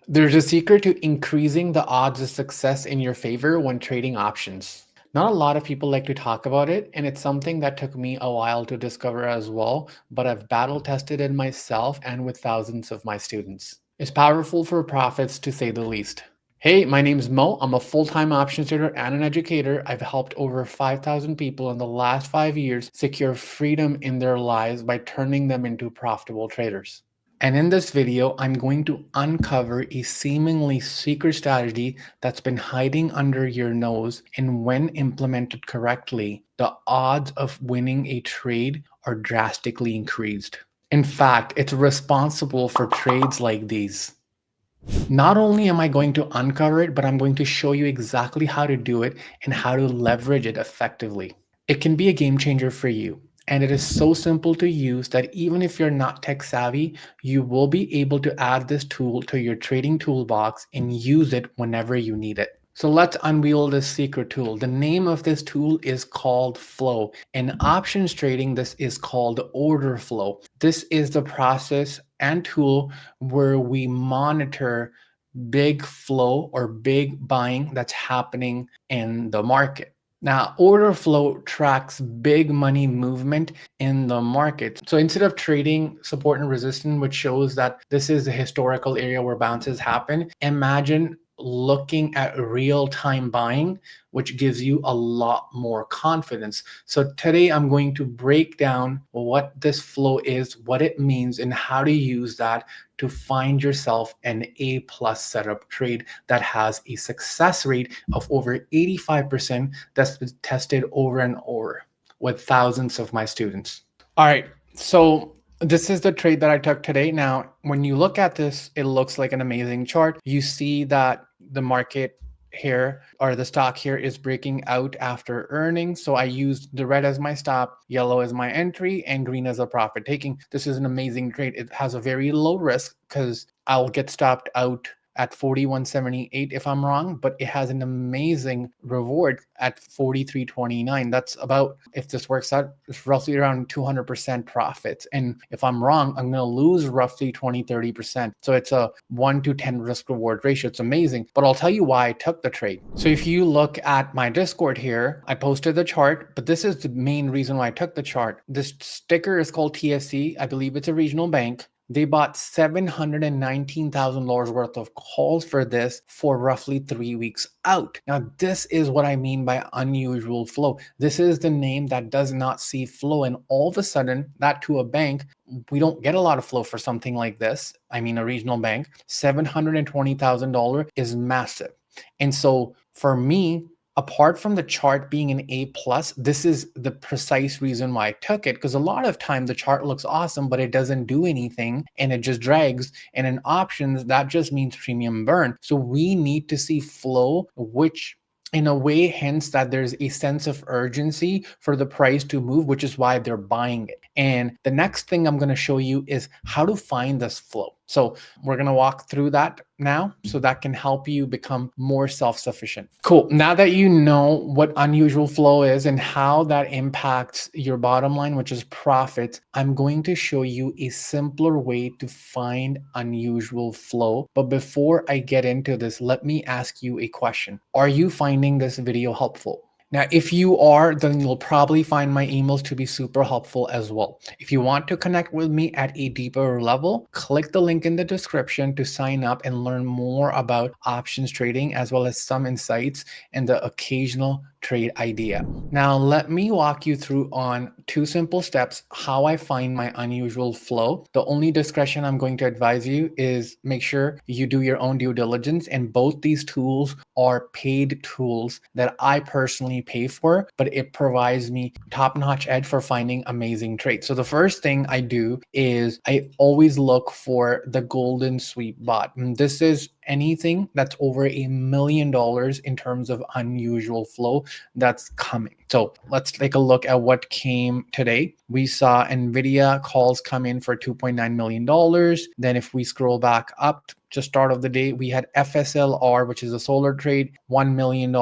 There's a secret to increasing the odds of success in your favor when trading options. Not a lot of people like to talk about it, and it's something that took me a while to discover as well, but I've battle tested it myself and with thousands of my students. It's powerful for profits to say the least. Hey, my name's Mo. I'm a full time options trader and an educator. I've helped over 5,000 people in the last 5 years secure freedom in their lives by turning them into profitable traders. And in this video, I'm going to uncover a seemingly secret strategy that's been hiding under your nose. And when implemented correctly, the odds of winning a trade are drastically increased. In fact, it's responsible for trades like these. Not only am I going to uncover it, but I'm going to show you exactly how to do it and how to leverage it effectively. It can be a game changer for you. And it is so simple to use that even if you're not tech savvy, you will be able to add this tool to your trading toolbox and use it whenever you need it. So let's unveil this secret tool. The name of this tool is called Flow. In options trading, this is called order flow. This is the process and tool where we monitor big flow or big buying that's happening in the market. Now, order flow tracks big money movement in the market. So instead of trading support and resistance, which shows that this is the historical area where bounces happen, imagine looking at real time buying, which gives you a lot more confidence. So today I'm going to break down what this flow is, what it means, and how to use that to find yourself an A plus setup trade that has a success rate of over 85% that's been tested over and over with thousands of my students. All right. So this is the trade that I took today. Now, when you look at this, it looks like an amazing chart. You see that the market here or the stock here is breaking out after earnings. So I used the red as my stop, yellow as my entry, and green as a profit taking. This is an amazing trade. It has a very low risk because I'll get stopped out at 41.78 if I'm wrong, but it has an amazing reward at 43.29. That's about, if this works out, it's roughly around 200% profits. And if I'm wrong, I'm going to lose roughly 20-30%. So it's a 1 to 10 risk reward ratio. It's amazing. But I'll tell you why I took the trade. So if you look at my Discord here, I posted the chart, but this is the main reason why I took the chart. This sticker is called TSC. I believe it's a regional bank. They bought $719,000 worth of calls for this for roughly 3 weeks out. Now, this is what I mean by unusual flow. This is the name that does not see flow. And all of a sudden, that to a bank, we don't get a lot of flow for something like this. I mean, a regional bank, $720,000 is massive. And so for me, apart from the chart being an A plus, this is the precise reason why I took it. Because a lot of time the chart looks awesome, but it doesn't do anything and it just drags. And in options, that just means premium burn. So we need to see flow, which in a way hints that there's a sense of urgency for the price to move, which is why they're buying it. And the next thing I'm going to show you is how to find this flow. So we're going to walk through that now so that can help you become more self-sufficient. Cool. Now that you know what unusual flow is and how that impacts your bottom line, which is profits, I'm going to show you a simpler way to find unusual flow. But before I get into this, let me ask you a question. Are you finding this video helpful? Now, if you are, then you'll probably find my emails to be super helpful as well. If you want to connect with me at a deeper level, click the link in the description to sign up and learn more about options trading, as well as some insights and the occasional trade idea. Now, let me walk you through on 2 simple steps how I find my unusual flow. The only discretion I'm going to advise you is make sure you do your own due diligence, and both these tools are paid tools that I personally pay for, but it provides me top-notch edge for finding amazing trades. So the first thing I do is I always look for the golden sweet bot. And this is anything that's over $1 million in terms of unusual flow that's coming. So let's take a look at what came today. We saw Nvidia calls come in for $2.9 million. Then if we scroll back up just start of the day, we had FSLR, which is a solar trade, $1 million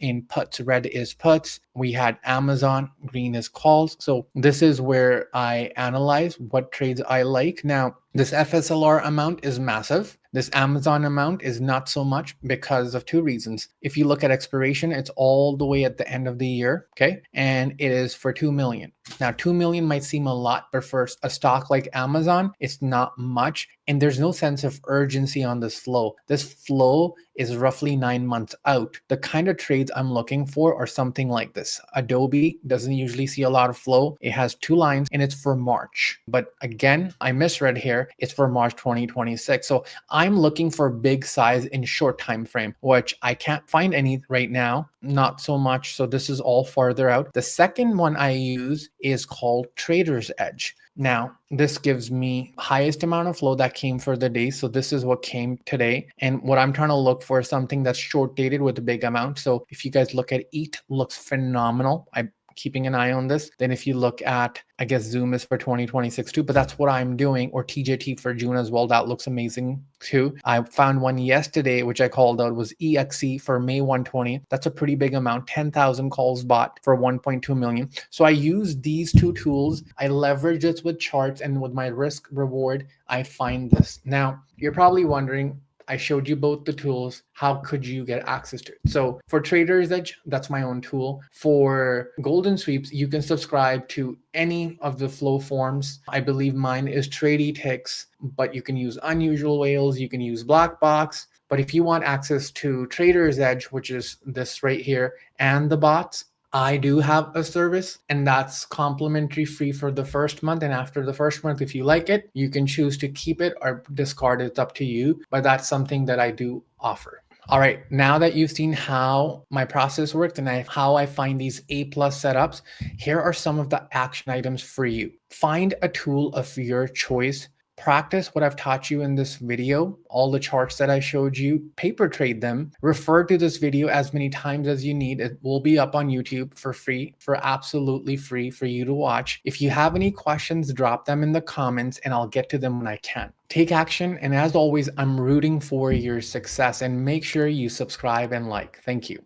in puts. Red is puts. We had Amazon, green is calls. So this is where I analyze what trades I like. Now, This FSLR amount is massive. This Amazon amount is not so much because of two reasons. If you look at expiration, it's all the way at the end of the year, okay? And it is for 2 million. Now, 2 million might seem a lot, but for a stock like Amazon, it's not much. And there's no sense of urgency on this flow. This flow is roughly 9 months out. The kind of trades I'm looking for are something like this. Adobe doesn't usually see a lot of flow. It has two lines and it's for March. But again, I misread here. It's for March 2026. So I'm looking for big size in short time frame, which I can't find any right now. Not so much. So this is all farther out. The second one I use is called Trader's Edge. Now, this gives me highest amount of flow that came for the day. So this is what came today. And what I'm trying to look for is something that's short dated with a big amount. So if you guys look at EAT, looks phenomenal. I'm keeping an eye on this. Then if you look at, I guess Zoom is for 2026 too, but that's what I'm doing, or TJT for June as well. That looks amazing too. I found one yesterday, which I called out, was EXE for May 120. That's a pretty big amount, 10,000 calls bought for 1.2 million. So I use these two tools. I leverage it with charts, and with my risk reward, I find this. Now, you're probably wondering, I showed you both the tools. How could you get access to it? So for Trader's Edge, that's my own tool. For Golden Sweeps, you can subscribe to any of the flow forms. I believe mine is TradeETix, but you can use Unusual Whales, you can use Black Box. But if you want access to Trader's Edge, which is this right here, and the bots, I do have a service, and that's complimentary free for the first month. And after the first month, if you like it, you can choose to keep it or discard it. It's up to you, but that's something that I do offer. All right, now that you've seen how my process works and how I find these A+ setups, here are some of the action items for you. Find a tool of your choice. Practice what I've taught you in this video, all the charts that I showed you, paper trade them, refer to this video as many times as you need. It will be up on YouTube for free, for absolutely free for you to watch. If you have any questions, drop them in the comments and I'll get to them when I can. Take action, and as always, I'm rooting for your success, and make sure you subscribe and like. Thank you.